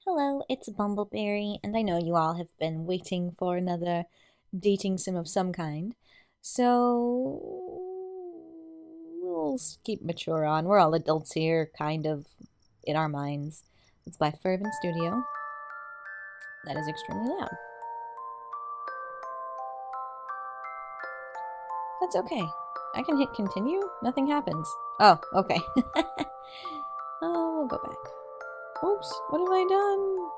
Hello, it's Bumbleberry, and I know you all have been waiting for another dating sim of some kind. So we'll keep mature on. We're all adults here, kind of in our minds. It's by Fervent Studio. That is extremely loud. That's okay. I can hit continue. Nothing happens. Oh, okay. Oh, we'll go back. Oops, what have I done?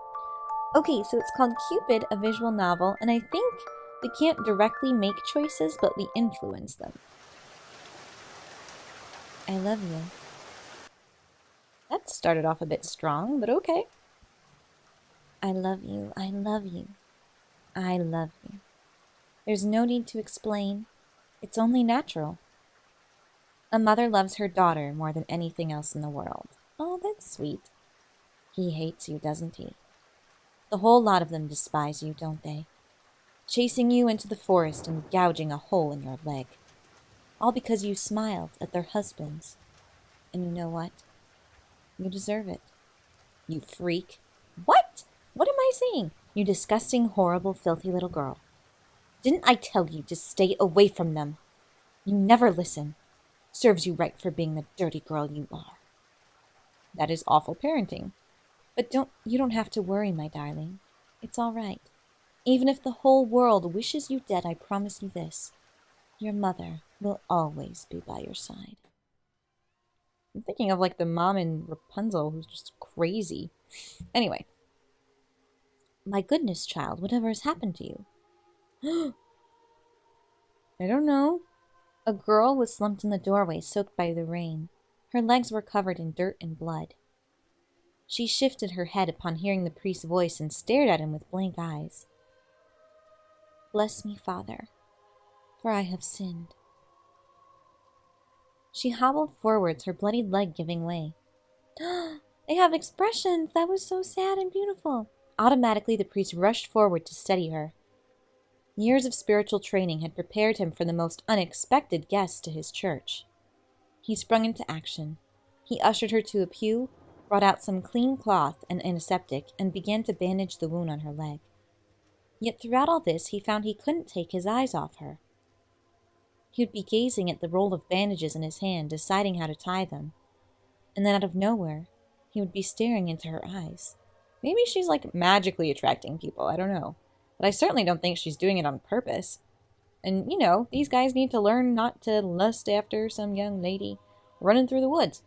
Okay, so it's called Cupid, a visual novel, and I think we can't directly make choices, but we influence them. I love you. That started off a bit strong, but okay. I love you, I love you, I love you. There's no need to explain. It's only natural. A mother loves her daughter more than anything else in the world. Oh, that's sweet. He hates you, doesn't he? The whole lot of them despise you, don't they? Chasing you into the forest and gouging a hole in your leg. All because you smiled at their husbands. And you know what? You deserve it. You freak. What? What am I saying? You disgusting, horrible, filthy little girl. Didn't I tell you to stay away from them? You never listen. Serves you right for being the dirty girl you are. That is awful parenting. But you don't have to worry, my darling. It's all right. Even if the whole world wishes you dead, I promise you this. Your mother will always be by your side. I'm thinking of like the mom in Rapunzel who's just crazy. Anyway. My goodness, child, whatever has happened to you? I don't know. A girl was slumped in the doorway, soaked by the rain. Her legs were covered in dirt and blood. She shifted her head upon hearing the priest's voice and stared at him with blank eyes. Bless me, Father, for I have sinned. She hobbled forwards, her bloodied leg giving way. They have expressions! That was so sad and beautiful! Automatically, the priest rushed forward to steady her. Years of spiritual training had prepared him for the most unexpected guest to his church. He sprung into action. He ushered her to a pew, brought out some clean cloth and antiseptic, and began to bandage the wound on her leg. Yet throughout all this, he found he couldn't take his eyes off her. He would be gazing at the roll of bandages in his hand, deciding how to tie them. And then out of nowhere, he would be staring into her eyes. Maybe she's like magically attracting people, I don't know. But I certainly don't think she's doing it on purpose. And, you know, these guys need to learn not to lust after some young lady running through the woods.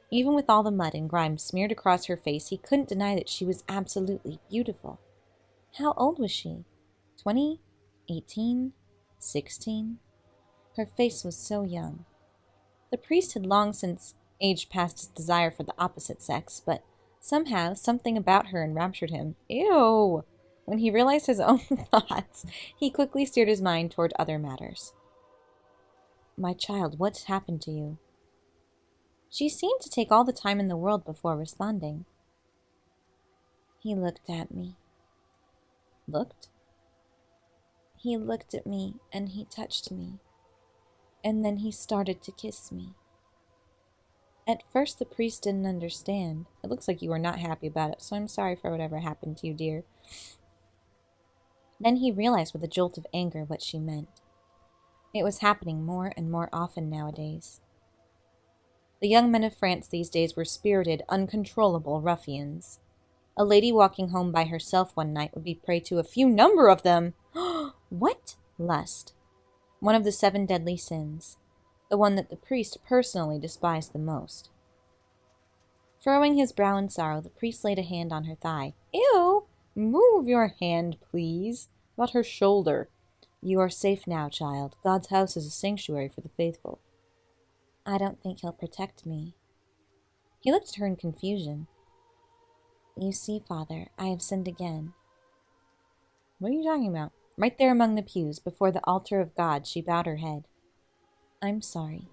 Even with all the mud and grime smeared across her face, he couldn't deny that she was absolutely beautiful. How old was she? 20? 18? 16? Her face was so young. The priest had long since aged past his desire for the opposite sex, but somehow something about her enraptured him. Ew! When he realized his own thoughts, he quickly steered his mind toward other matters. My child, what's happened to you? She seemed to take all the time in the world before responding. He looked at me. Looked? He looked at me and he touched me. And then he started to kiss me. At first the priest didn't understand. It looks like you were not happy about it, so I'm sorry for whatever happened to you, dear. Then he realized with a jolt of anger what she meant. It was happening more and more often nowadays. The young men of France these days were spirited, uncontrollable ruffians. A lady walking home by herself one night would be prey to a few number of them. What? Lust. One of the 7 deadly sins. The one that the priest personally despised the most. Furrowing his brow in sorrow, the priest laid a hand on her thigh. Ew! Move your hand, please. About her shoulder. You are safe now, child. God's house is a sanctuary for the faithful. I don't think he'll protect me. He looked at her in confusion. You see, Father, I have sinned again. What are you talking about? Right there among the pews, before the altar of God, she bowed her head. I'm sorry.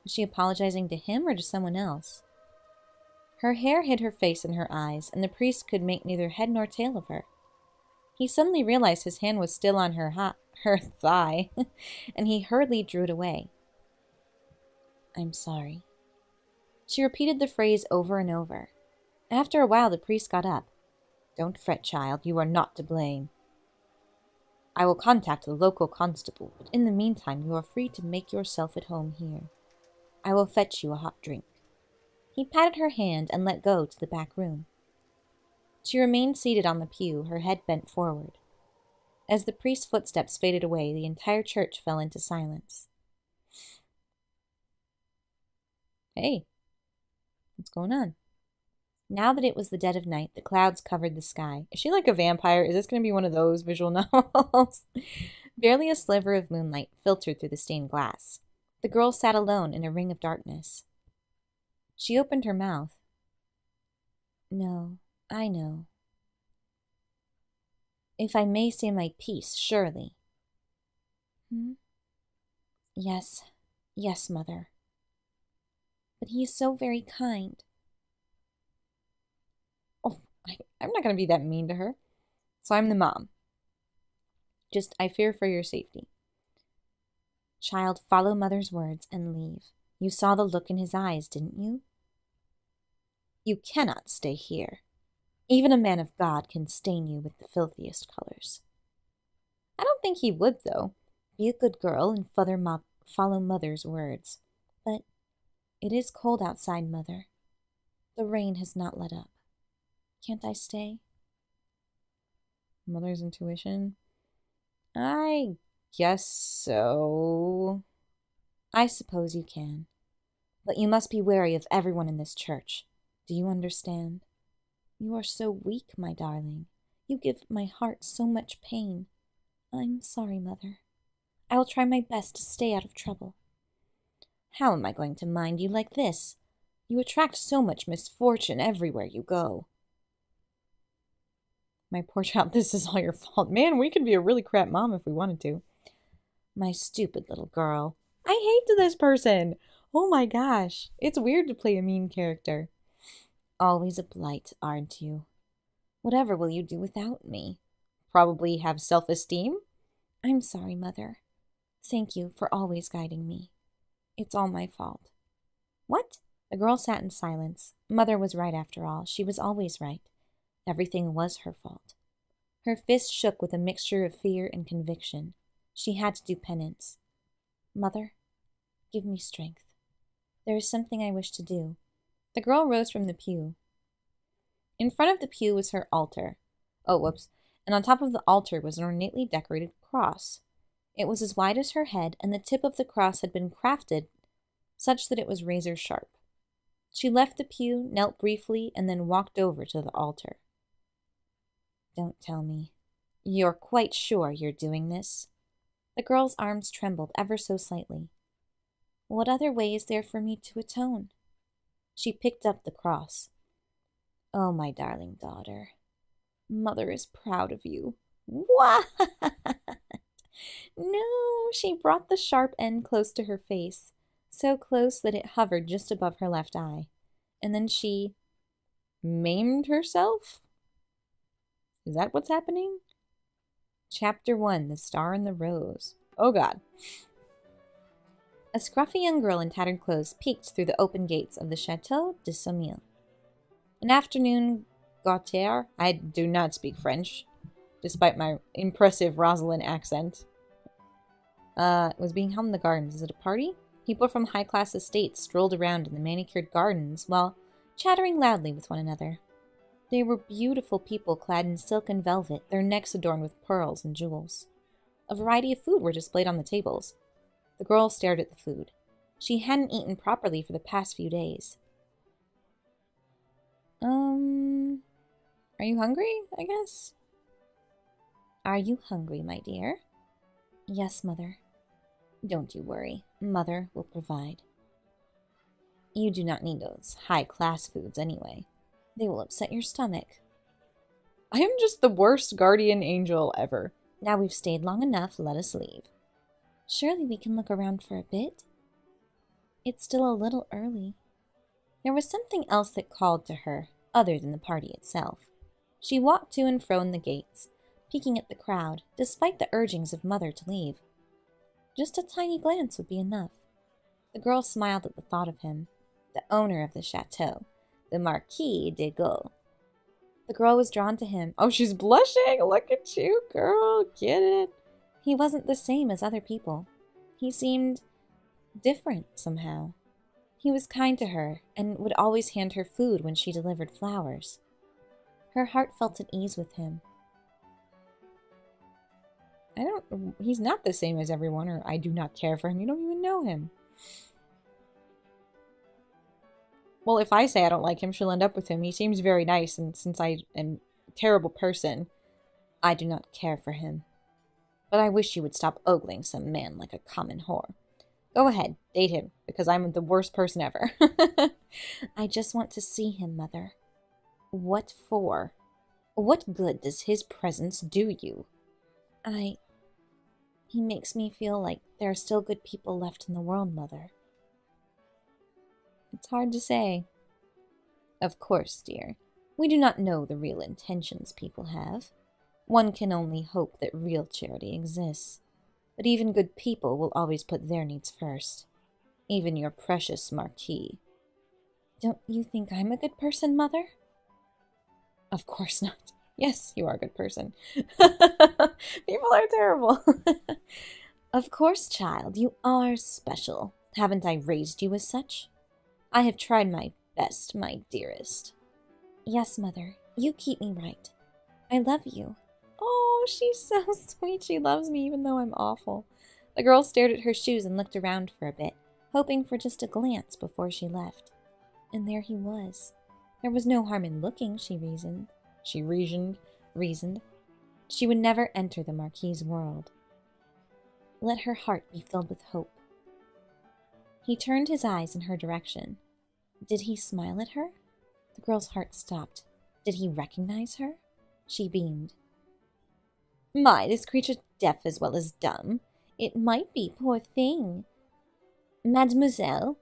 Was she apologizing to him or to someone else? Her hair hid her face and her eyes, and the priest could make neither head nor tail of her. He suddenly realized his hand was still on her thigh, and he hurriedly drew it away. I'm sorry. She repeated the phrase over and over. After a while, the priest got up. "Don't fret, child. You are not to blame. I will contact the local constable, but in the meantime you are free to make yourself at home here. I will fetch you a hot drink." He patted her hand and let go to the back room. She remained seated on the pew, her head bent forward. As the priest's footsteps faded away, the entire church fell into silence. Hey, what's going on? Now that it was the dead of night, the clouds covered the sky. Is she like a vampire? Is this going to be one of those visual novels? Barely a sliver of moonlight filtered through the stained glass. The girl sat alone in a ring of darkness. She opened her mouth. "No, I know. If I may say my piece, surely." Yes, yes, mother. But he is so very kind." Oh, I'm not going to be that mean to her. So I'm the mom. Just, I fear for your safety. "Child, follow mother's words and leave. You saw the look in his eyes, didn't you? You cannot stay here. Even a man of God can stain you with the filthiest colors." "I don't think he would, though. Be a good girl and follow mother's words. But it is cold outside, mother. The rain has not let up. Can't I stay?" Mother's intuition. "I guess so." "I suppose you can. But you must be wary of everyone in this church. Do you understand? You are so weak, my darling. You give my heart so much pain. I'm sorry, mother. I will try my best to stay out of trouble." "How am I going to mind you like this? You attract so much misfortune everywhere you go." "My poor child, this is all your fault. Man, we could be a really crap mom if we wanted to." "My stupid little girl. I hate this person. Oh my gosh. It's weird to play a mean character." "Always a blight, aren't you? Whatever will you do without me? Probably have self-esteem?" "I'm sorry, mother. Thank you for always guiding me. It's all my fault." "What?" The girl sat in silence. Mother was right after all. She was always right. Everything was her fault. Her fist shook with a mixture of fear and conviction. She had to do penance. "Mother, give me strength. There is something I wish to do." The girl rose from the pew. In front of the pew was her altar. Oh, whoops. And on top of the altar was an ornately decorated cross. It was as wide as her head, and the tip of the cross had been crafted such that it was razor sharp. She left the pew, knelt briefly, and then walked over to the altar. "Don't tell me. You're quite sure you're doing this?" The girl's arms trembled ever so slightly. "What other way is there for me to atone?" She picked up the cross. "Oh, my darling daughter. Mother is proud of you." "What?" No, she brought the sharp end close to her face, so close that it hovered just above her left eye. And then she maimed herself? Is that what's happening? Chapter 1, The Star and the Rose. Oh God. A scruffy young girl in tattered clothes peeked through the open gates of the Chateau de Saumur. An afternoon Gothic, I do not speak French, despite my impressive Rosalind accent, was being held in the gardens. Is it a party? People from high-class estates strolled around in the manicured gardens while chattering loudly with one another. They were beautiful people clad in silk and velvet, their necks adorned with pearls and jewels. A variety of food were displayed on the tables. The girl stared at the food. She hadn't eaten properly for the past few days. Are you hungry, I guess? Are you hungry, my dear? Yes, Mother. Don't you worry. Mother will provide. You do not need those high-class foods anyway. They will upset your stomach. I am just the worst guardian angel ever. Now we've stayed long enough, let us leave. Surely we can look around for a bit. It's still a little early. There was something else that called to her, other than the party itself. She walked to and fro in the gates, peeking at the crowd, despite the urgings of Mother to leave. Just a tiny glance would be enough. The girl smiled at the thought of him, the owner of the chateau, the Marquis de Go. The girl was drawn to him. Oh, she's blushing! Look at you, girl! Get it? He wasn't the same as other people. He seemed different somehow. He was kind to her and would always hand her food when she delivered flowers. Her heart felt at ease with him. He's not the same as everyone, or I do not care for him. You don't even know him. Well, if I say I don't like him, she'll end up with him. He seems very nice, and since I am a terrible person, I do not care for him. But I wish you would stop ogling some man like a common whore. Go ahead, date him, because I'm the worst person ever. I just want to see him, Mother. What for? What good does his presence do you? He makes me feel like there are still good people left in the world, Mother. It's hard to say. Of course, dear. We do not know the real intentions people have. One can only hope that real charity exists. But even good people will always put their needs first. Even your precious Marquis. Don't you think I'm a good person, Mother? Of course not. Yes, you are a good person. People are terrible. Of course, child, you are special. Haven't I raised you as such? I have tried my best, my dearest. Yes, Mother, you keep me right. I love you. Oh, she's so sweet. She loves me even though I'm awful. The girl stared at her shoes and looked around for a bit, hoping for just a glance before she left. And there he was. There was no harm in looking, she reasoned. She reasoned. She would never enter the Marquis's world. Let her heart be filled with hope. He turned his eyes in her direction. Did he smile at her? The girl's heart stopped. Did he recognize her? She beamed. My, this creature's deaf as well as dumb. It might be, poor thing. Mademoiselle?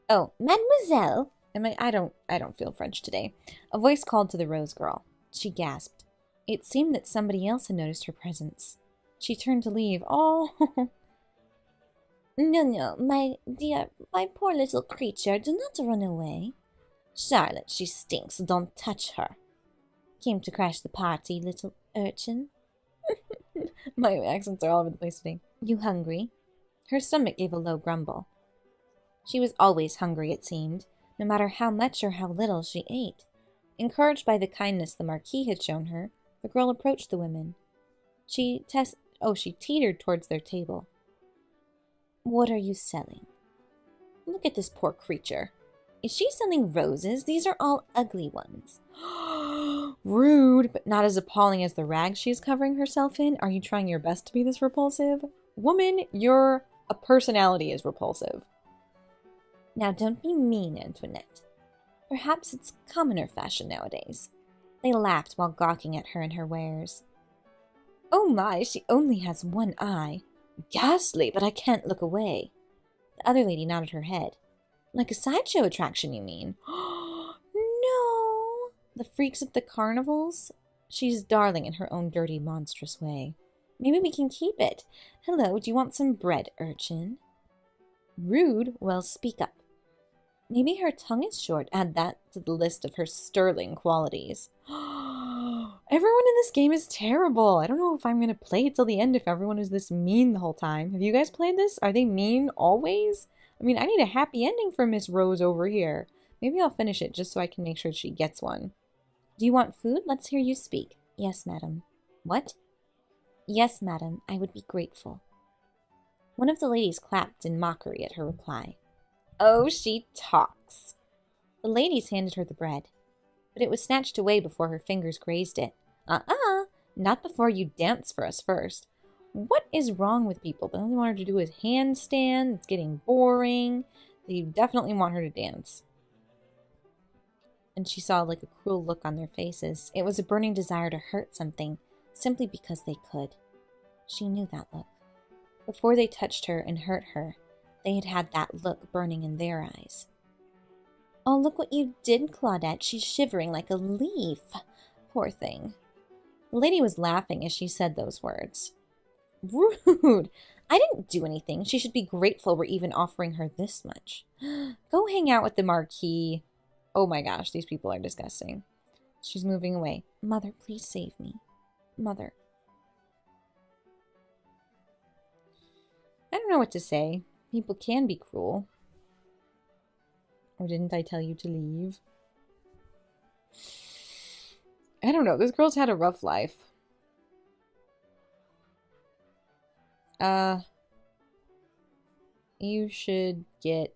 Oh, mademoiselle? I don't feel French today. A voice called to the Rose girl. She gasped. It seemed that somebody else had noticed her presence. She turned to leave. Oh! No, my dear, my poor little creature, do not run away. Charlotte, she stinks, don't touch her. Came to crash the party, little urchin. My accents are all over the place today. You hungry? Her stomach gave a low grumble. She was always hungry, it seemed, no matter how much or how little she ate. Encouraged by the kindness the Marquis had shown her, the girl approached the women. She teetered towards their table. What are you selling? Look at this poor creature. Is she selling roses? These are all ugly ones. Rude, but not as appalling as the rags she is covering herself in. Are you trying your best to be this repulsive? Woman, your personality is repulsive. Now don't be mean, Antoinette. Perhaps it's commoner fashion nowadays. They laughed while gawking at her and her wares. Oh my, she only has one eye. Ghastly, but I can't look away. The other lady nodded her head. Like a sideshow attraction, you mean? No! The freaks at the carnivals? She's darling in her own dirty, monstrous way. Maybe we can keep it. Hello, do you want some bread, urchin? Rude? Well, speak up. Maybe her tongue is short. Add that to the list of her sterling qualities. Everyone in this game is terrible. I don't know if I'm going to play it till the end if everyone is this mean the whole time. Have you guys played this? Are they mean always? I mean, I need a happy ending for Miss Rose over here. Maybe I'll finish it just so I can make sure she gets one. Do you want food? Let's hear you speak. Yes, madam. What? Yes, madam. I would be grateful. One of the ladies clapped in mockery at her reply. Oh, she talks. The ladies handed her the bread, but it was snatched away before her fingers grazed it. Not before you dance for us first. What is wrong with people? The only thing they want her to do is handstand. It's getting boring. They definitely want her to dance. And she saw like a cruel look on their faces. It was a burning desire to hurt something, simply because they could. She knew that look. Before they touched her and hurt her, they had had that look burning in their eyes. Oh, look what you did, Claudette. She's shivering like a leaf. Poor thing. The lady was laughing as she said those words. Rude! I didn't do anything. She should be grateful we're even offering her this much. Go hang out with the Marquis. Oh my gosh, these people are disgusting. She's moving away. Mother, please save me. Mother. I don't know what to say. People can be cruel. Or didn't I tell you to leave? I don't know. This girl's had a rough life. You should get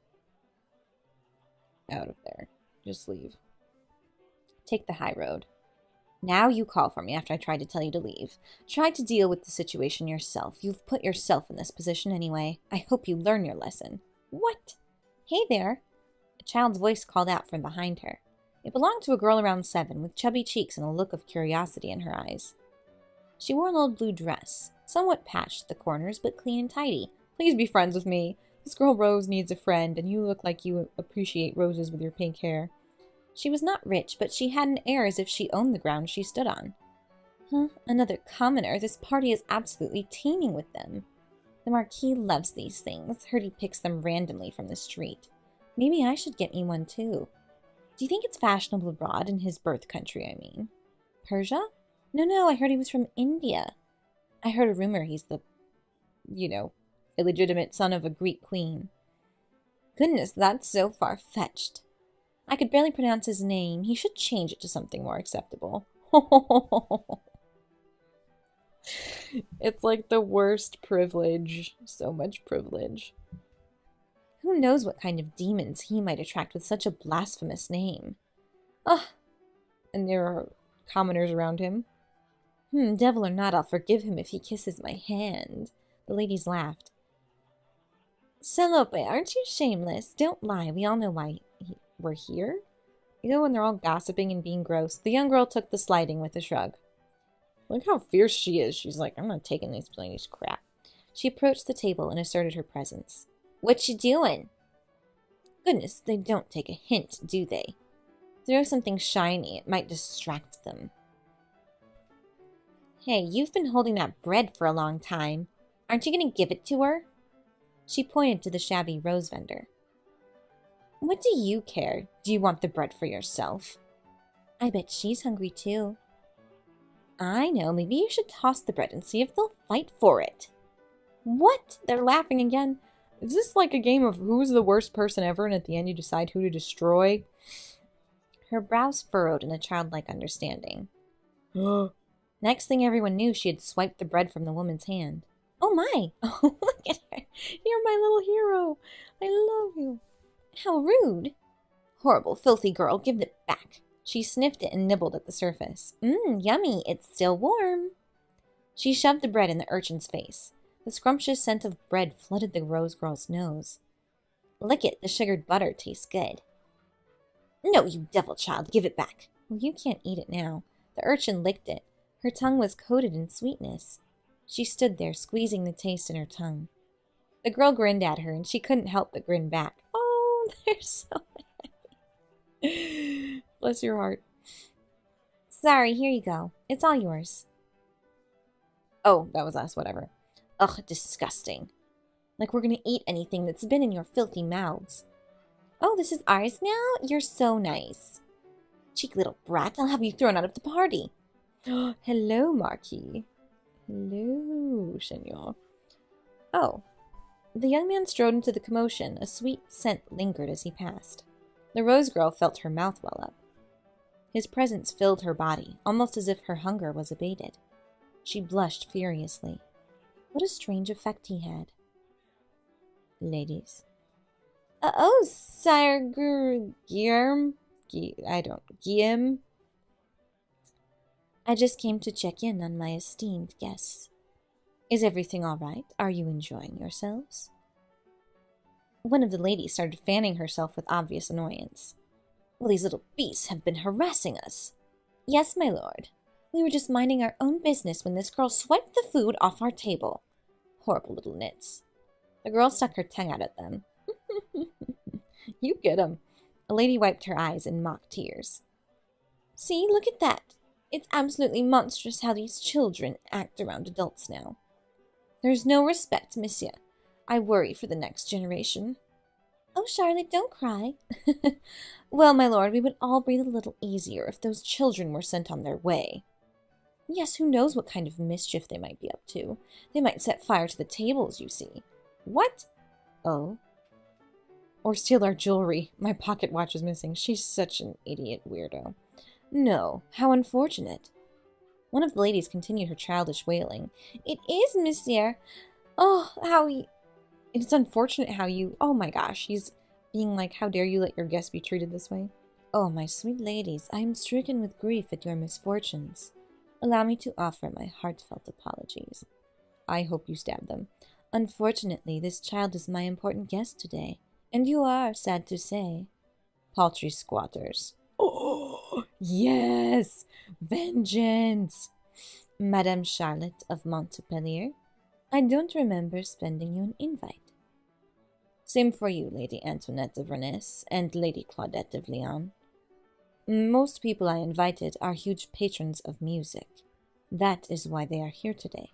out of there. Just leave. Take the high road. Now you call for me after I tried to tell you to leave. Try to deal with the situation yourself. You've put yourself in this position anyway. I hope you learn your lesson. What? Hey there. A child's voice called out from behind her. It belonged to a girl around 7, with chubby cheeks and a look of curiosity in her eyes. She wore an old blue dress, somewhat patched at the corners, but clean and tidy. Please be friends with me. This girl Rose needs a friend, and you look like you appreciate roses with your pink hair. She was not rich, but she had an air as if she owned the ground she stood on. Huh? Another commoner. This party is absolutely teeming with them. The Marquis loves these things. Heard he picks them randomly from the street. Maybe I should get me one too. Do you think it's fashionable abroad, in his birth country, I mean? Persia? No, I heard he was from India. I heard a rumor he's the, illegitimate son of a Greek queen. Goodness, that's so far-fetched. I could barely pronounce his name. He should change it to something more acceptable. It's like the worst privilege. So much privilege. Who knows what kind of demons he might attract with such a blasphemous name? Ugh. And there are commoners around him. Devil or not, I'll forgive him if he kisses my hand. The ladies laughed. Salope, aren't you shameless? Don't lie. We all know why we're here. When they're all gossiping and being gross, the young girl took the sliding with a shrug. Look how fierce she is. She's like, I'm not taking these ladies' crap. She approached the table and asserted her presence. What you doing? Goodness, they don't take a hint, do they? Throw something shiny. It might distract them. Hey, you've been holding that bread for a long time. Aren't you going to give it to her? She pointed to the shabby rose vendor. What do you care? Do you want the bread for yourself? I bet she's hungry too. I know, maybe you should toss the bread and see if they'll fight for it. What? They're laughing again. Is this like a game of who's the worst person ever, and at the end you decide who to destroy? Her brows furrowed in a childlike understanding. Next thing everyone knew, she had swiped the bread from the woman's hand. Oh my! Oh, look at her! You're my little hero! I love you! How rude! Horrible, filthy girl, give it back. She sniffed it and nibbled at the surface. Yummy, it's still warm. She shoved the bread in the urchin's face. The scrumptious scent of bread flooded the rose girl's nose. Lick it, the sugared butter tastes good. No, you devil child, give it back. Well, you can't eat it now. The urchin licked it. Her tongue was coated in sweetness. She stood there, squeezing the taste in her tongue. The girl grinned at her, and she couldn't help but grin back. Oh, they're so happy. Bless your heart. Sorry, here you go. It's all yours. Oh, that was us, whatever. Ugh, disgusting. Like we're gonna eat anything that's been in your filthy mouths. Oh, this is ours now? You're so nice. Cheeky little brat, I'll have you thrown out of the party. Hello, Marquis. Hello, Senor. Oh. The young man strode into the commotion. A sweet scent lingered as he passed. The rose girl felt her mouth well up. His presence filled her body, almost as if her hunger was abated. She blushed furiously. What a strange effect he had. Ladies. Oh, Sire Guillaume. Guillaume. I just came to check in on my esteemed guests. Is everything all right? Are you enjoying yourselves? One of the ladies started fanning herself with obvious annoyance. Well, these little beasts have been harassing us. Yes, my lord. We were just minding our own business when this girl swiped the food off our table. Horrible little nits. The girl stuck her tongue out at them. You get 'em. A lady wiped her eyes in mock tears. See, look at that. It's absolutely monstrous how these children act around adults now. There's no respect, monsieur. I worry for the next generation. Oh, Charlotte, don't cry. Well, my lord, we would all breathe a little easier if those children were sent on their way. Yes, who knows what kind of mischief they might be up to. They might set fire to the tables, you see. What? Oh. Or steal our jewelry. My pocket watch is missing. She's such an idiot weirdo. No, how unfortunate. One of the ladies continued her childish wailing. It is, monsieur. Oh, it's unfortunate how you... Oh my gosh, he's being like, how dare you let your guests be treated this way? Oh, my sweet ladies, I am stricken with grief at your misfortunes. Allow me to offer my heartfelt apologies. I hope you stabbed them. Unfortunately, this child is my important guest today, and you are, sad to say, paltry squatters. Oh, yes! Vengeance! Madame Charlotte of Montpellier, I don't remember sending you an invite. Same for you, Lady Antoinette of Rennes and Lady Claudette of Lyon. Most people I invited are huge patrons of music. That is why they are here today.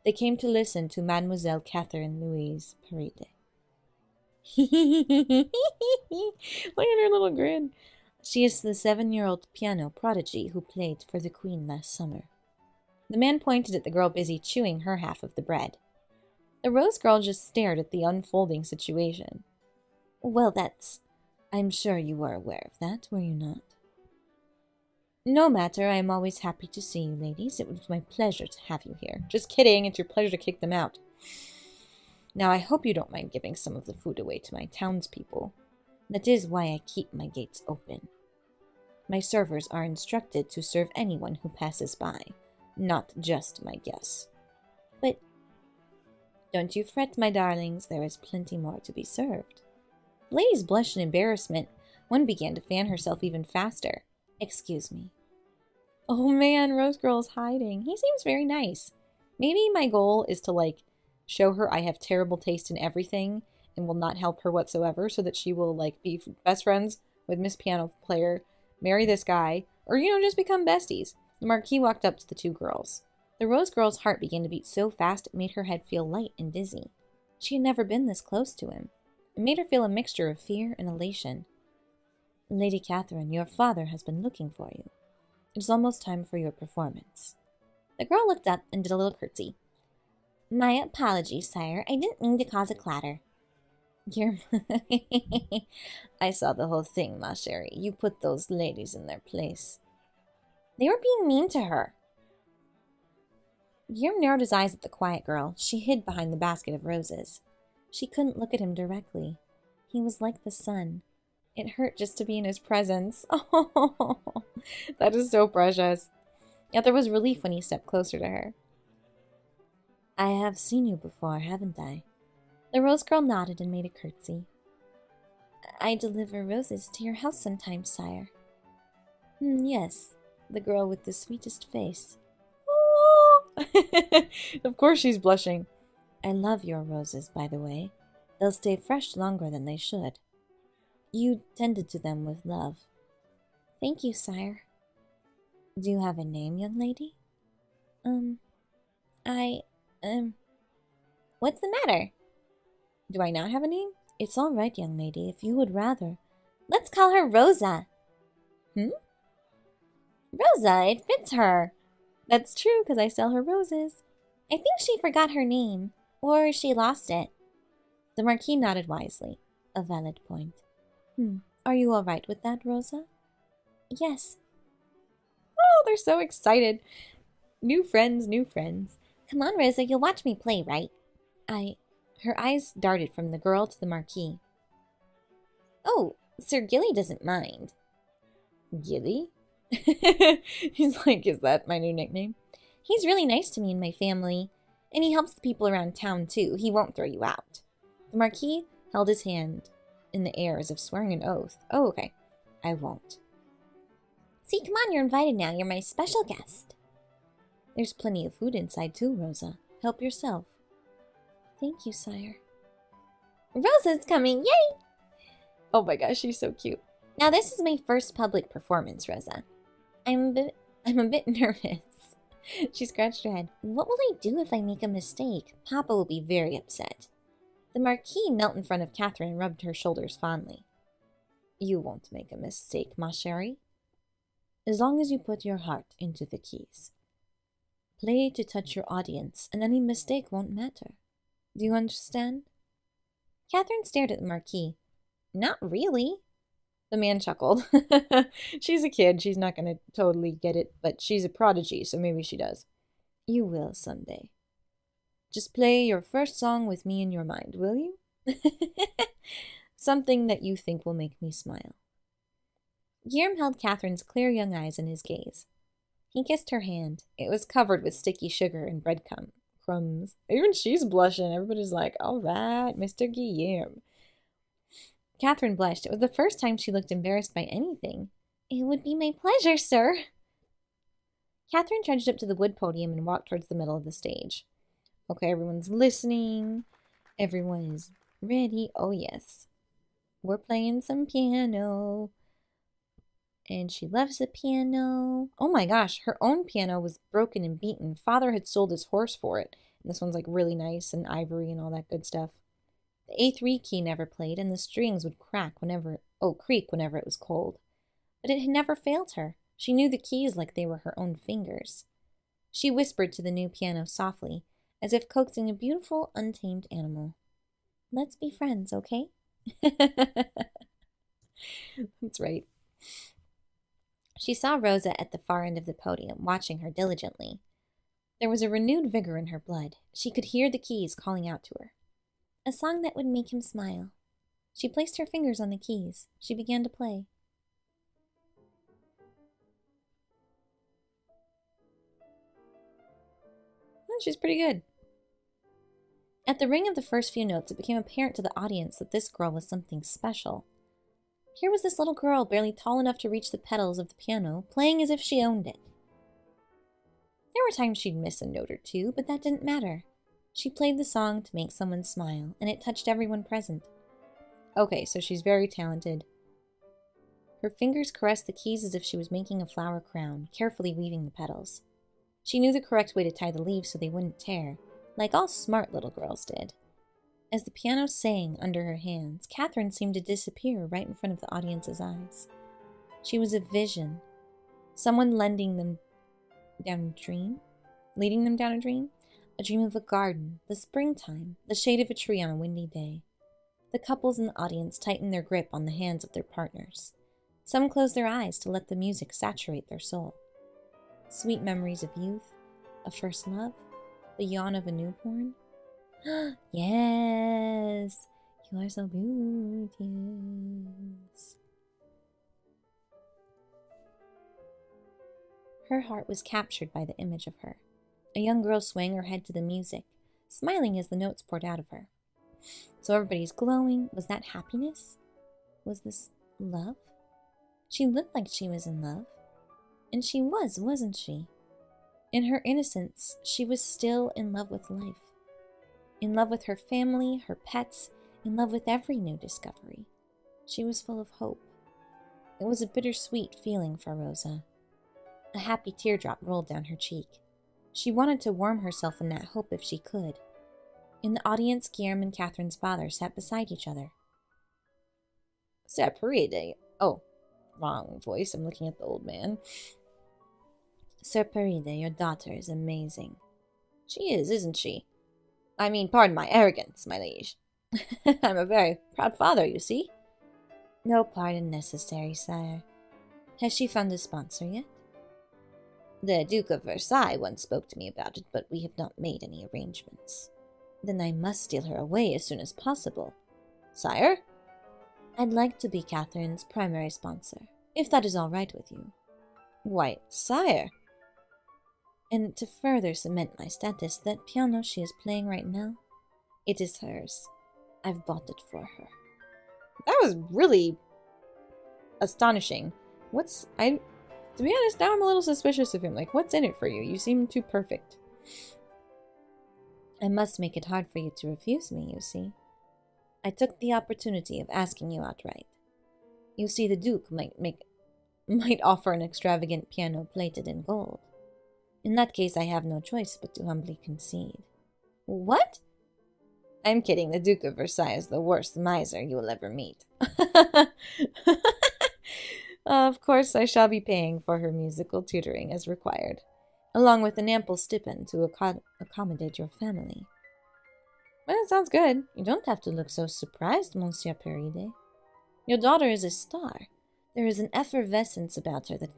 They came to listen to Mademoiselle Catherine Louise Paride. Look at her little grin. She is the 7-year-old piano prodigy who played for the Queen last summer. The man pointed at the girl busy chewing her half of the bread. The Rose Girl just stared at the unfolding situation. Well, I'm sure you were aware of that, were you not? No matter, I am always happy to see you, ladies. It was my pleasure to have you here. Just kidding, it's your pleasure to kick them out. Now, I hope you don't mind giving some of the food away to my townspeople. That is why I keep my gates open. My servers are instructed to serve anyone who passes by, not just my guests. But don't you fret, my darlings, there is plenty more to be served. The ladies blushed in embarrassment. One began to fan herself even faster. Excuse me. Oh man, Rose Girl is hiding. He seems very nice. Maybe my goal is to, show her I have terrible taste in everything and will not help her whatsoever so that she will, be best friends with Miss Piano Player, marry this guy, or, just become besties. The Marquis walked up to the two girls. The Rose Girl's heart began to beat so fast it made her head feel light and dizzy. She had never been this close to him. It made her feel a mixture of fear and elation. Lady Catherine, your father has been looking for you. It is almost time for your performance. The girl looked up and did a little curtsy. My apologies, sire. I didn't mean to cause a clatter. I saw the whole thing, ma chérie. You put those ladies in their place. They were being mean to her. Guillaume narrowed his eyes at the quiet girl. She hid behind the basket of roses. She couldn't look at him directly. He was like the sun. It hurt just to be in his presence. Oh, that is so precious. Yet there was relief when he stepped closer to her. I have seen you before, haven't I? The Rose Girl nodded and made a curtsy. I deliver roses to your house sometimes, sire. Yes, the girl with the sweetest face. Oh. Of course she's blushing. I love your roses, by the way. They'll stay fresh longer than they should. You tended to them with love. Thank you, sire. Do you have a name, young lady? What's the matter? Do I not have a name? It's all right, young lady, if you would rather. Let's call her Rosa. Rosa, it fits her. That's true, because I sell her roses. I think she forgot her name, or she lost it. The Marquis nodded wisely. A valid point. Are you all right with that, Rosa? Yes. Oh, they're so excited. New friends, new friends. Come on, Rosa, you'll watch me play, right? Her eyes darted from the girl to the Marquis. Oh, Sir Gilly doesn't mind. Gilly? He's like, is that my new nickname? He's really nice to me and my family, and he helps the people around town, too. He won't throw you out. The Marquis held his hand in the air as if swearing an oath. Oh, okay. I won't. See, come on, you're invited now. You're my special guest. There's plenty of food inside, too, Rosa. Help yourself. Thank you, sire. Rosa's coming, yay! Oh my gosh, she's so cute. Now, this is my first public performance, Rosa. I'm a bit nervous. She scratched her head. What will I do if I make a mistake? Papa will be very upset. The Marquis knelt in front of Catherine and rubbed her shoulders fondly. You won't make a mistake, ma chérie. As long as you put your heart into the keys. Play to touch your audience, and any mistake won't matter. Do you understand? Catherine stared at the Marquis. Not really. The man chuckled. She's a kid. She's not going to totally get it, but she's a prodigy, so maybe she does. You will someday. Just play your first song with me in your mind, will you? Something that you think will make me smile. Guillaume held Catherine's clear young eyes in his gaze. He kissed her hand. It was covered with sticky sugar and breadcrumbs. Even she's blushing. Everybody's like, all right, Mr. Guillaume. Catherine blushed. It was the first time she looked embarrassed by anything. It would be my pleasure, sir. Catherine trudged up to the wood podium and walked towards the middle of the stage. Okay, everyone's listening. Everyone is ready. Oh, yes. We're playing some piano. And she loves the piano. Oh my gosh, her own piano was broken and beaten. Father had sold his horse for it. And this one's like really nice and ivory and all that good stuff. The A3 key never played, and the strings would creak whenever it was cold. But it had never failed her. She knew the keys like they were her own fingers. She whispered to the new piano softly, as if coaxing a beautiful, untamed animal. Let's be friends, okay? That's right. She saw Rosa at the far end of the podium, watching her diligently. There was a renewed vigor in her blood. She could hear the keys calling out to her. A song that would make him smile. She placed her fingers on the keys. She began to play. Oh, she's pretty good. At the ring of the first few notes, it became apparent to the audience that this girl was something special. Here was this little girl, barely tall enough to reach the pedals of the piano, playing as if she owned it. There were times she'd miss a note or two, but that didn't matter. She played the song to make someone smile, and it touched everyone present. Okay, so she's very talented. Her fingers caressed the keys as if she was making a flower crown, carefully weaving the petals. She knew the correct way to tie the leaves so they wouldn't tear, like all smart little girls did. As the piano sang under her hands, Catherine seemed to disappear right in front of the audience's eyes. She was a vision, someone leading them down a dream, a dream of a garden, the springtime, the shade of a tree on a windy day. The couples in the audience tightened their grip on the hands of their partners. Some closed their eyes to let the music saturate their soul. Sweet memories of youth, of first love, the yawn of a newborn. Yes, you are so beauteous. Her heart was captured by the image of her. A young girl swaying her head to the music, smiling as the notes poured out of her. So everybody's glowing. Was that happiness? Was this love? She looked like she was in love. And she was, wasn't she? In her innocence, she was still in love with life. In love with her family, her pets, in love with every new discovery. She was full of hope. It was a bittersweet feeling for Rosa. A happy teardrop rolled down her cheek. She wanted to warm herself in that hope if she could. In the audience, Guillaume and Catherine's father sat beside each other. Sir Oh, wrong voice. I'm looking at the old man. Sir Paride, your daughter is amazing. She is, isn't she? I mean, pardon my arrogance, my liege. I'm a very proud father, you see. No pardon necessary, sire. Has she found a sponsor yet? The Duke of Versailles once spoke to me about it, but we have not made any arrangements. Then I must steal her away as soon as possible. Sire? I'd like to be Catherine's primary sponsor, if that is all right with you. Why, sire! And to further cement my status, that piano she is playing right now, it is hers. I've bought it for her. That was really astonishing. To be honest, now I'm a little suspicious of him. Like, what's in it for you? You seem too perfect. I must make it hard for you to refuse me, you see. I took the opportunity of asking you outright. You see, the Duke might offer an extravagant piano plated in gold. In that case, I have no choice but to humbly concede. What? I'm kidding. The Duke of Versailles is the worst miser you will ever meet. Of course, I shall be paying for her musical tutoring as required, along with an ample stipend to accommodate your family. Well, that sounds good. You don't have to look so surprised, Monsieur Peride. Your daughter is a star. There is an effervescence about her that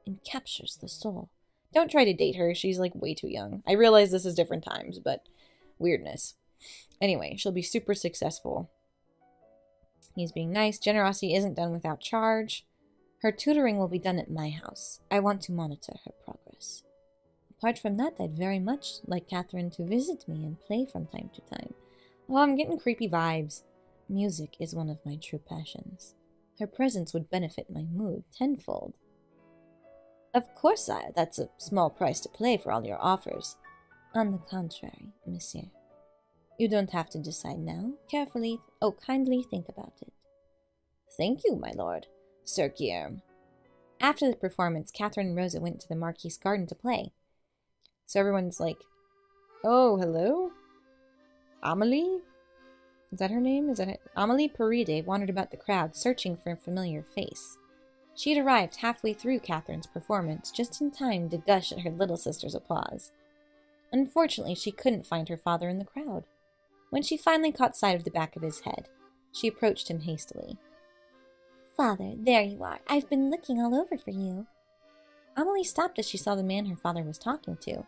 encaptures the soul. Don't try to date her. She's, like, way too young. I realize this is different times, but weirdness. Anyway, she'll be super successful. He's being nice. Generosity isn't done without charge. Her tutoring will be done at my house. I want to monitor her progress. Apart from that, I'd very much like Catherine to visit me and play from time to time. Oh, I'm getting creepy vibes. Music is one of my true passions. Her presence would benefit my mood tenfold. Of course, sire, that's a small price to pay for all your offers. On the contrary, monsieur. You don't have to decide now. Kindly think about it. Thank you, my lord. Sir Guillerme. After the performance, Catherine and Rosa went to the Marquis' garden to play. So everyone's like, oh, hello? Amelie? Is that her name? Amelie Peride wandered about the crowd, searching for a familiar face. She had arrived halfway through Catherine's performance, just in time to gush at her little sister's applause. Unfortunately, she couldn't find her father in the crowd. When she finally caught sight of the back of his head, she approached him hastily. Father, there you are. I've been looking all over for you. Amelie stopped as she saw the man her father was talking to.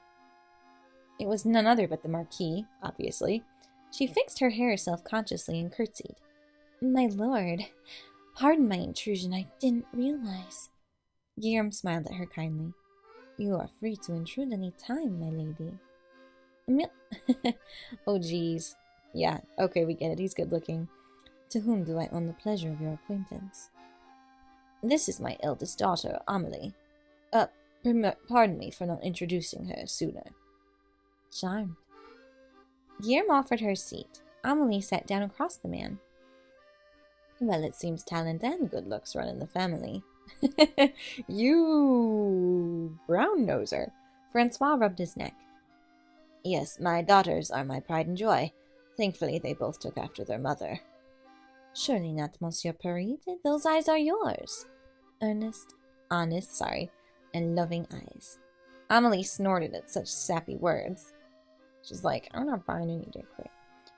It was none other but the Marquis, obviously. She fixed her hair self-consciously and curtsied. My lord, pardon my intrusion, I didn't realize. Guillaume smiled at her kindly. You are free to intrude any time, my lady. Oh, geez. Yeah, okay, we get it. He's good-looking. To whom do I owe the pleasure of your acquaintance? This is my eldest daughter, Amelie. Pardon me for not introducing her sooner. Charmed. Guillerme offered her a seat. Amelie sat down across the man. Well, it seems talent and good looks run in the family. You brown-noser. Francois rubbed his neck. Yes, my daughters are my pride and joy. Thankfully, they both took after their mother. Surely not, Monsieur Peride. Those eyes are yours. Honest, and loving eyes. Amelie snorted at such sappy words. She's like, I'm not buying any dick.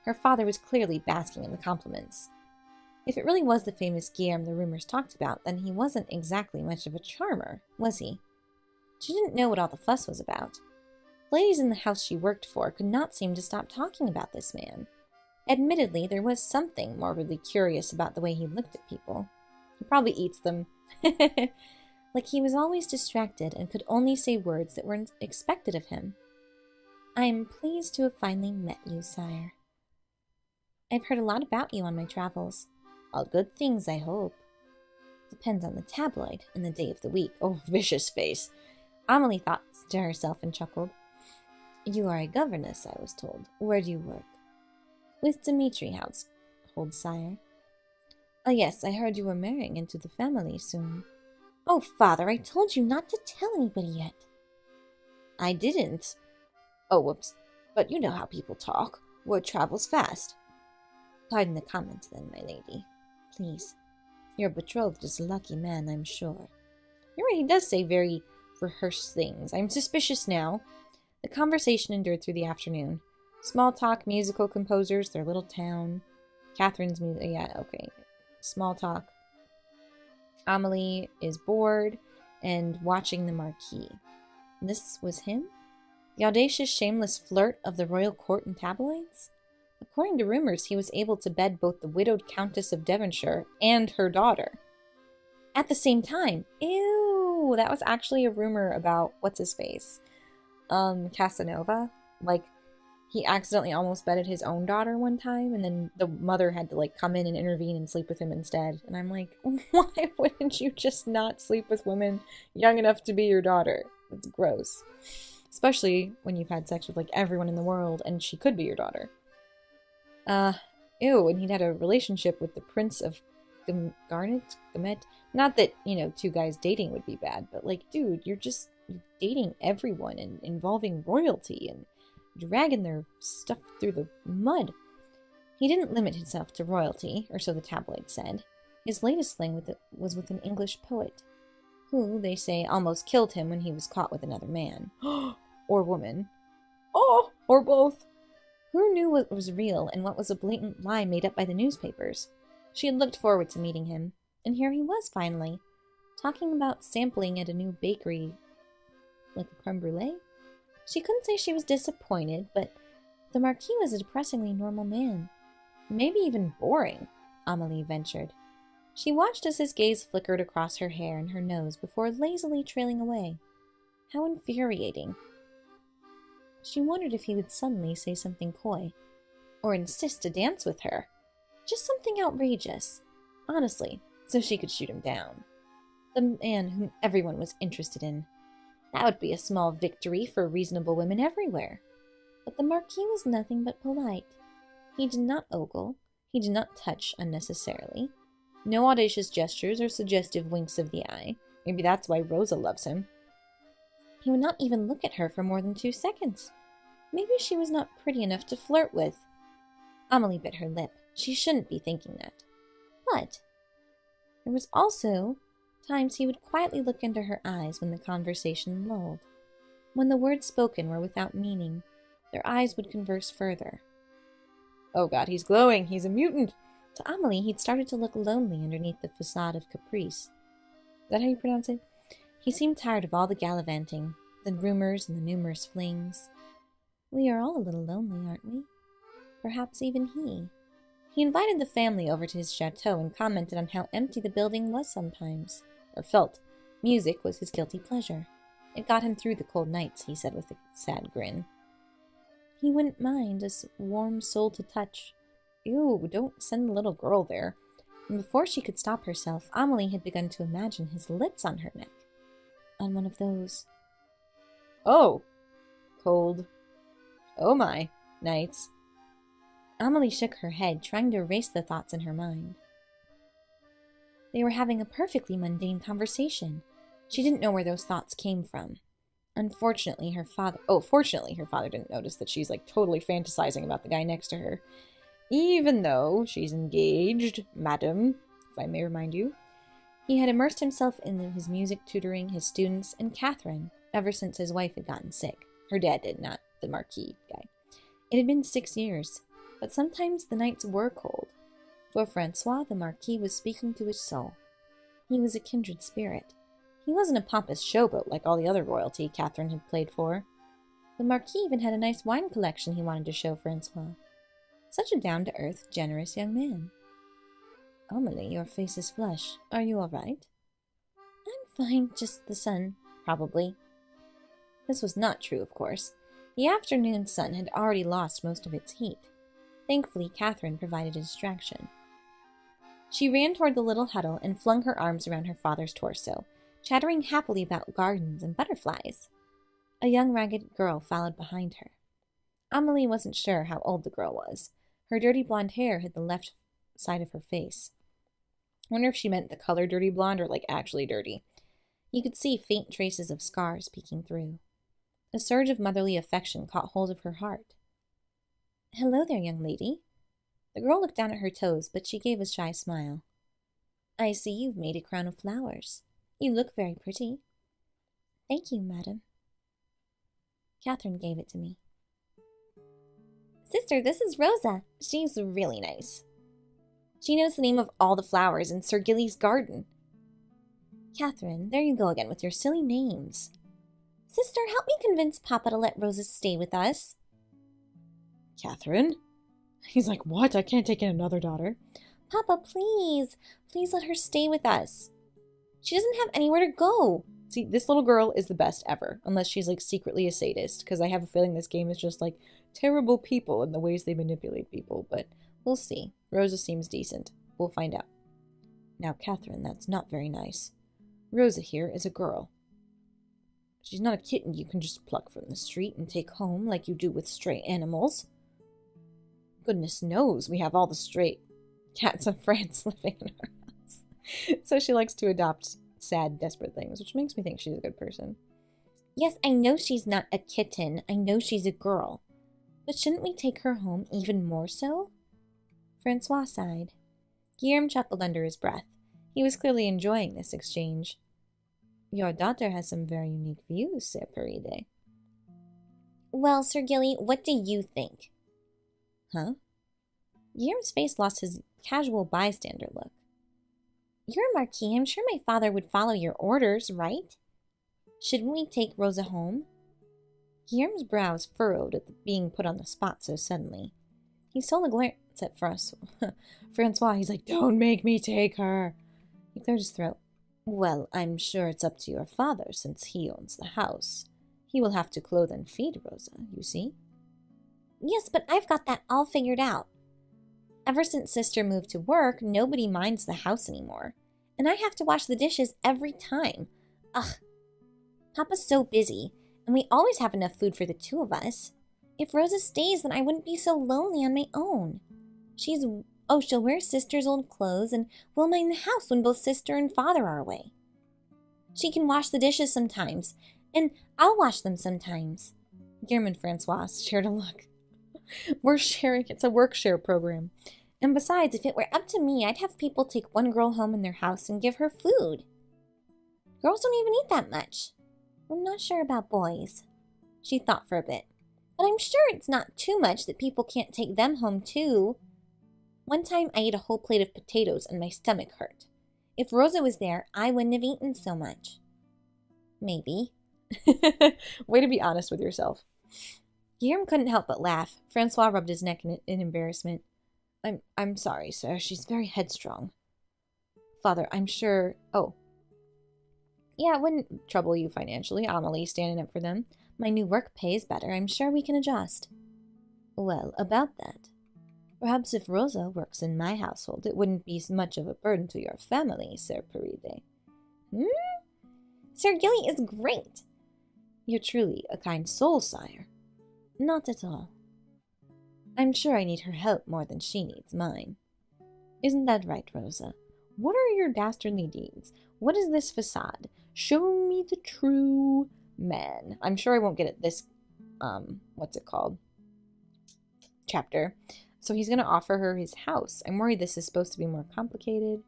Her father was clearly basking in the compliments. If it really was the famous Guillerme the rumors talked about, then he wasn't exactly much of a charmer, was he? She didn't know what all the fuss was about. Ladies in the house she worked for could not seem to stop talking about this man. Admittedly, there was something morbidly curious about the way he looked at people. He probably eats them. Like he was always distracted and could only say words that were expected of him. I am pleased to have finally met you, sire. I've heard a lot about you on my travels. All good things, I hope. Depends on the tabloid and the day of the week. Oh, vicious face. Amelie thought to herself and chuckled. You are a governess, I was told. Where do you work? With Dimitri household, sire. Oh yes, I heard you were marrying into the family soon. Oh, father, I told you not to tell anybody yet. I didn't. Oh, whoops. But you know how people talk. Word travels fast. Pardon the comment, then, my lady. Please. Your betrothed is a lucky man, I'm sure. You're right, he does say very rehearsed things. I'm suspicious now. The conversation endured through the afternoon. Small talk, musical composers, their little town. Catherine's music, yeah, okay. Small talk. Amelie is bored and watching the Marquis. This was him? The audacious, shameless flirt of the royal court and tabloids? According to rumors, he was able to bed both the widowed Countess of Devonshire and her daughter. At the same time. Ew! That was actually a rumor about, what's-his-face? Casanova. Like, he accidentally almost bedded his own daughter one time, and then the mother had to, like, come in and intervene and sleep with him instead. And I'm like, why wouldn't you just not sleep with women young enough to be your daughter? It's gross. Especially when you've had sex with, like, everyone in the world, and she could be your daughter. Ew, and he'd had a relationship with the Prince of Garnet? Not that, you know, two guys dating would be bad, but, like, dude, you're dating everyone and involving royalty and dragging their stuff through the mud. He didn't limit himself to royalty, or so the tabloids said. His latest fling was with an English poet, who, they say, almost killed him when he was caught with another man. Or woman. Oh, or both. Who knew what was real and what was a blatant lie made up by the newspapers? She had looked forward to meeting him, and here he was finally, talking about sampling at a new bakery, like a creme brulee. She couldn't say she was disappointed, but the Marquis was a depressingly normal man. Maybe even boring, Amelie ventured. She watched as his gaze flickered across her hair and her nose before lazily trailing away. How infuriating. She wondered if he would suddenly say something coy, or insist to dance with her. Just something outrageous, honestly, so she could shoot him down. The man whom everyone was interested in. That would be a small victory for reasonable women everywhere. But the Marquis was nothing but polite. He did not ogle, he did not touch unnecessarily. No audacious gestures or suggestive winks of the eye. Maybe that's why Rosa loves him. He would not even look at her for more than 2 seconds. Maybe she was not pretty enough to flirt with. Amelie bit her lip. She shouldn't be thinking that. But there was also times he would quietly look into her eyes when the conversation lulled. When the words spoken were without meaning, their eyes would converse further. Oh God, he's glowing. He's a mutant. To Amelie, he'd started to look lonely underneath the facade of caprice. Is that how you pronounce it? He seemed tired of all the gallivanting, the rumors and the numerous flings. We are all a little lonely, aren't we? Perhaps even he. He invited the family over to his chateau and commented on how empty the building was sometimes, or felt. Music was his guilty pleasure. It got him through the cold nights, he said with a sad grin. He wouldn't mind a warm soul to touch. Ew, don't send the little girl there. And before she could stop herself, Amelie had begun to imagine his lips on her neck. On one of those. Oh, cold. Oh my, nights. Amelie shook her head, trying to erase the thoughts in her mind. They were having a perfectly mundane conversation. She didn't know where those thoughts came from. Fortunately, her father didn't notice that she's like totally fantasizing about the guy next to her. Even though she's engaged, madam, if I may remind you. He had immersed himself in his music tutoring, his students, and Catherine, ever since his wife had gotten sick. Her dad did, not the Marquis guy. It had been 6 years, but sometimes the nights were cold. For Francois, the Marquis was speaking to his soul. He was a kindred spirit. He wasn't a pompous showboat like all the other royalty Catherine had played for. The Marquis even had a nice wine collection he wanted to show Francois. Such a down-to-earth, generous young man. Amelie, your face is flushed. Are you all right? I'm fine, just the sun, probably. This was not true, of course. The afternoon sun had already lost most of its heat. Thankfully, Catherine provided a distraction. She ran toward the little huddle and flung her arms around her father's torso, chattering happily about gardens and butterflies. A young ragged girl followed behind her. Amelie wasn't sure how old the girl was. Her dirty blonde hair hid the left side of her face. I wonder if she meant the color dirty blonde or like actually dirty. You could see faint traces of scars peeking through. A surge of motherly affection caught hold of her heart. Hello there, young lady. The girl looked down at her toes, but she gave a shy smile. I see you've made a crown of flowers. You look very pretty. Thank you, madam. Catherine gave it to me. Sister, this is Rosa. She's really nice. She knows the name of all the flowers in Sir Gilly's garden. Catherine, there you go again with your silly names. Sister, help me convince Papa to let Rosa stay with us. Catherine? He's like, what? I can't take in another daughter. Papa, please. Please let her stay with us. She doesn't have anywhere to go. See, this little girl is the best ever, unless she's like secretly a sadist, because I have a feeling this game is just like terrible people and the ways they manipulate people, but we'll see. Rosa seems decent. We'll find out. Now, Catherine, that's not very nice. Rosa here is a girl. She's not a kitten you can just pluck from the street and take home like you do with stray animals. Goodness knows we have all the stray cats of France living in our house. So she likes to adopt sad, desperate things, which makes me think she's a good person. Yes, I know she's not a kitten. I know she's a girl. But shouldn't we take her home even more so? Francois sighed. Guillaume chuckled under his breath. He was clearly enjoying this exchange. Your daughter has some very unique views, Sir Paride. Well, Sir Gilly, what do you think? Huh? Guillaume's face lost his casual bystander look. You're a marquis. I'm sure my father would follow your orders, right? Shouldn't we take Rosa home? Guillaume's brows furrowed at being put on the spot so suddenly. He stole a glance at Francois. He's like, don't make me take her. He cleared his throat. Well, I'm sure it's up to your father since he owns the house. He will have to clothe and feed Rosa, you see? Yes, but I've got that all figured out. Ever since Sister moved to work, nobody minds the house anymore. And I have to wash the dishes every time. Ugh. Papa's so busy, and we always have enough food for the two of us. If Rosa stays, then I wouldn't be so lonely on my own. She'll wear Sister's old clothes, and we'll mind the house when both Sister and Father are away. She can wash the dishes sometimes, and I'll wash them sometimes. Guillaume and Francois shared a look. It's a work share program. And besides, if it were up to me, I'd have people take one girl home in their house and give her food. Girls don't even eat that much. I'm not sure about boys. She thought for a bit. But I'm sure it's not too much that people can't take them home too. One time I ate a whole plate of potatoes and my stomach hurt. If Rosa was there, I wouldn't have eaten so much. Maybe. Way to be honest with yourself. Guillaume couldn't help but laugh. Francois rubbed his neck in embarrassment. I'm sorry, sir. She's very headstrong. Father, I'm sure... Oh. Yeah, it wouldn't trouble you financially. Amelie standing up for them. My new work pays better. I'm sure we can adjust. Well, about that. Perhaps if Rosa works in my household, it wouldn't be much of a burden to your family, Sir Paride. Sir Gilly is great. You're truly a kind soul, sire. Not at all. I'm sure I need her help more than she needs mine. Isn't that right, Rosa? What are your dastardly deeds? What is this facade? Show me the true man. I'm sure I won't get it this, chapter. So he's going to offer her his house. I'm worried this is supposed to be more complicated.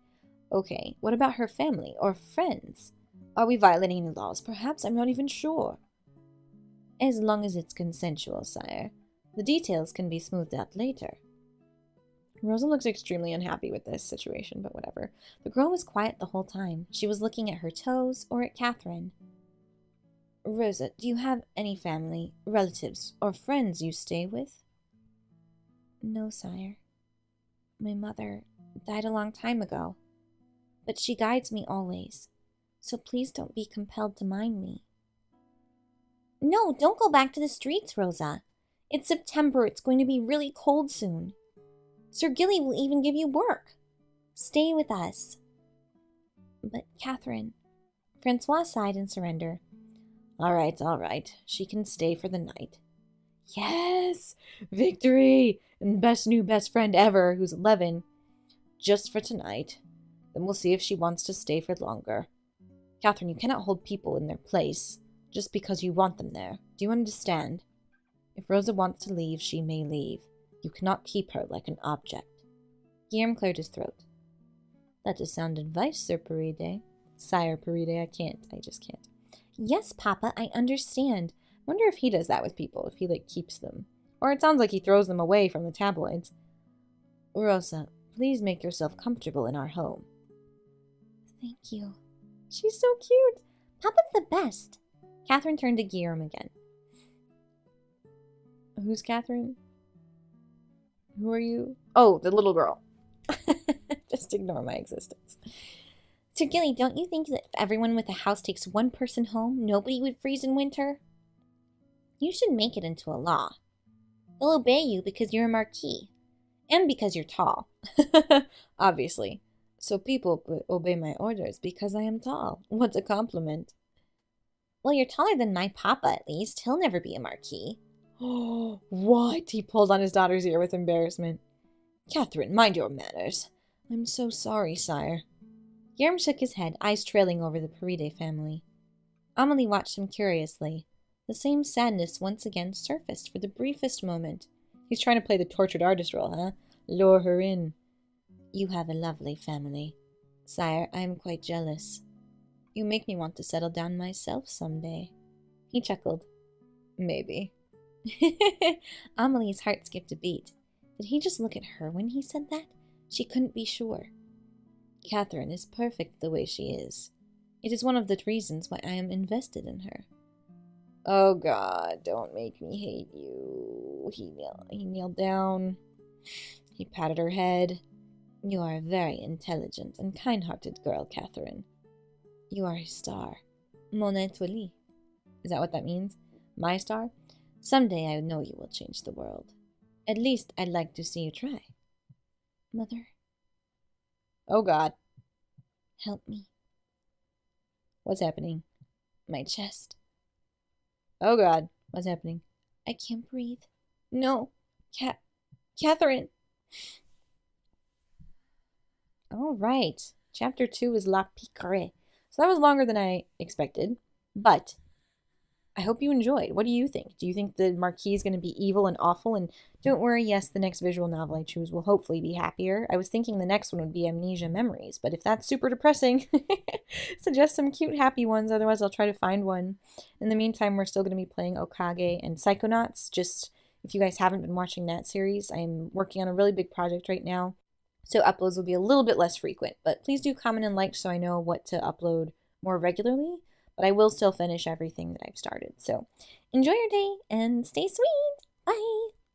Okay, what about her family or friends? Are we violating any laws? Perhaps, I'm not even sure. As long as it's consensual, sire. The details can be smoothed out later. Rosa looks extremely unhappy with this situation, but whatever. The girl was quiet the whole time. She was looking at her toes or at Catherine. Rosa, do you have any family, relatives, or friends you stay with? No, sire. My mother died a long time ago, but she guides me always, so please don't be compelled to mind me. No, don't go back to the streets, Rosa. It's September. It's going to be really cold soon. Sir Gilly will even give you work. Stay with us. But, Catherine... Francois sighed in surrender. All right. She can stay for the night. Yes! Victory! And the best friend ever, who's 11. Just for tonight. Then we'll see if she wants to stay for longer. Catherine, you cannot hold people in their place just because you want them there. Do you understand? If Rosa wants to leave, she may leave. You cannot keep her like an object. Guillaume cleared his throat. That is sound advice, Sir Paride. Sire Paride, I just can't. Yes, Papa, I understand. Wonder if he does that with people, if he, keeps them. Or it sounds like he throws them away from the tabloids. Rosa, please make yourself comfortable in our home. Thank you. She's so cute. Papa's the best. Catherine turned to Guillaume again. Who's Catherine? Who are you? Oh, the little girl. Just ignore my existence. Sir Gilly, don't you think that if everyone with a house takes one person home, nobody would freeze in winter? You should make it into a law. They'll obey you because you're a marquis. And because you're tall. Obviously. So people obey my orders because I am tall. What a compliment. Well, you're taller than my papa, at least. He'll never be a marquis. Oh, what? He pulled on his daughter's ear with embarrassment. Catherine, mind your manners. I'm so sorry, sire. Guillaume shook his head, eyes trailing over the Paride family. Amelie watched him curiously. The same sadness once again surfaced for the briefest moment. He's trying to play the tortured artist role, huh? lure her in. You have a lovely family. Sire, I am quite jealous. You make me want to settle down myself someday. He chuckled. Maybe. Amelie's heart skipped a beat. Did he just look at her when he said that? She couldn't be sure. Catherine is perfect the way she is. It is one of the reasons why I am invested in her. Oh God, don't make me hate you. He kneeled down. He patted her head. You are a very intelligent and kind-hearted girl, Catherine. You are a star. Mon étoile. Is that what that means? My star? Someday I know you will change the world. At least I'd like to see you try. Mother. Oh God. Help me. What's happening? My chest. Oh God. What's happening? I can't breathe. No. Catherine. All right. Chapter 2 is La Piquerie. So that was longer than I expected, but I hope you enjoyed. What do you think? Do you think the Marquis is going to be evil and awful? And don't worry, yes, the next visual novel I choose will hopefully be happier. I was thinking the next one would be Amnesia Memories, but if that's super depressing, suggest some cute, happy ones. Otherwise, I'll try to find one. In the meantime, we're still going to be playing Okage and Psychonauts. Just if you guys haven't been watching that series, I'm working on a really big project right now. So uploads will be a little bit less frequent, but please do comment and like so I know what to upload more regularly. But I will still finish everything that I've started. So enjoy your day and stay sweet. Bye.